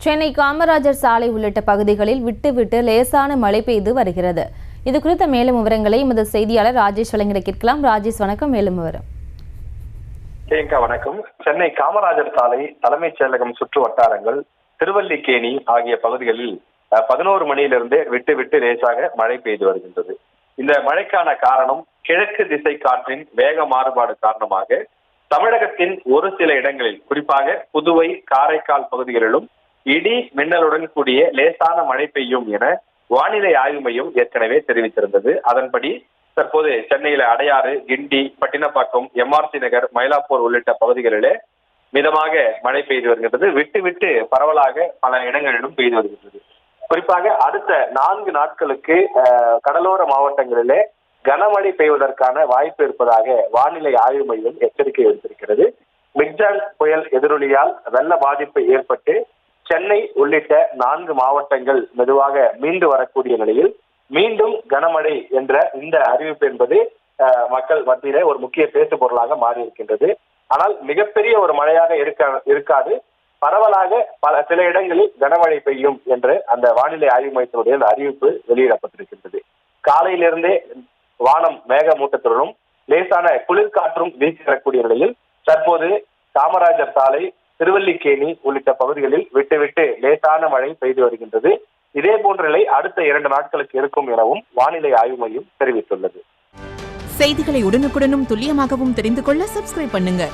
சென்னை காமராஜர் சாலை உள்ளிட்ட பகுதிகளில் விட்டு லேசான மழை பெய்து வருகிறது. இது குறித்த மேலும் விவரங்களை எமது செய்தியாளர் ராஜேஷ் வழங்கிட கேட்கலாம். ராஜேஷ் வணக்கம். மேலும் விவரம். வணக்கம். சென்னை காமராஜர் சாலை, தலைமைச் செயலகம் சுற்று வட்டாரங்கள், திருவல்லிக்கேணி ஆகிய பகுதிகளில் 11 மணியிலிருந்து விட்டு லேசாக மழை பெய்து வருகின்றது. இந்த மழைக்கான காரணம் கிழக்கு திசை காற்றின் வேக மாறுபாடு காரணமாக தமிழகத்தின் ஒரு சில இடங்களில், குறிப்பாக புதுவை, காரைக்கால் பகுதிகளிலும் இடி மின்னலுடன் கூடிய லேசான மழை பெய்யும் என வானிலை ஆய்வு மையம் ஏற்கனவே தெரிவித்திருந்தது. அதன்படி தற்போது சென்னையில அடையாறு, கிண்டி, பட்டினப்பாக்கம், எம்ஆர்சி நகர், மயிலாப்பூர் உள்ளிட்ட பகுதிகளிலே மிதமாக மழை பெய்து வருகின்றது. விட்டு பரவலாக பல இடங்களிலும் பெய்து வருகின்றது. குறிப்பாக அடுத்த 4 நாட்களுக்கு கடலோர மாவட்டங்களிலே கனமழை பெய்வதற்கான வாய்ப்பு இருப்பதாக வானிலை ஆய்வு மையம் எச்சரிக்கை விடுத்திருக்கிறது. மிக்ஜான் புயல் எதிரொலியால் வெள்ள பாதிப்பு ஏற்பட்டு சென்னை உள்ளிட்ட 4 மாவட்டங்கள் மெதுவாக மீண்டு வரக்கூடிய நிலையில் மீண்டும் கனமழை என்ற இந்த அறிவிப்பு என்பது மக்கள் மத்தியிலே ஒரு முக்கிய பேசு பொருளாக மாறி இருக்கின்றது. ஆனால் மிகப்பெரிய ஒரு மழையாக இருக்காது, பரவலாக சில இடங்களில் கனமழை பெய்யும் என்று அந்த வானிலை ஆய்வு மையத்தினுடைய அறிவிப்பு வெளியிடப்பட்டிருக்கின்றது. காலையிலிருந்தே வானம் மேகமூட்டத்துடனும் லேசான குளிர்காற்றும் வீசி வரக்கூடிய நிலையில் தற்போது காமராஜர் சாலை, திருவல்லிக்கேணி உள்ளிட்ட பகுதிகளில் விட்டு லேசான மழை பெய்து வருகின்றது. இதே போன்ற நிலை அடுத்த 2 நாட்களுக்கு இருக்கும் எனவும் வானிலை ஆய்வு மையம் தெரிவித்துள்ளது. செய்திகளை உடனுக்குடனும் துல்லியமாகவும் தெரிந்து கொள்ள சப்ஸ்கிரைப் பண்ணுங்க.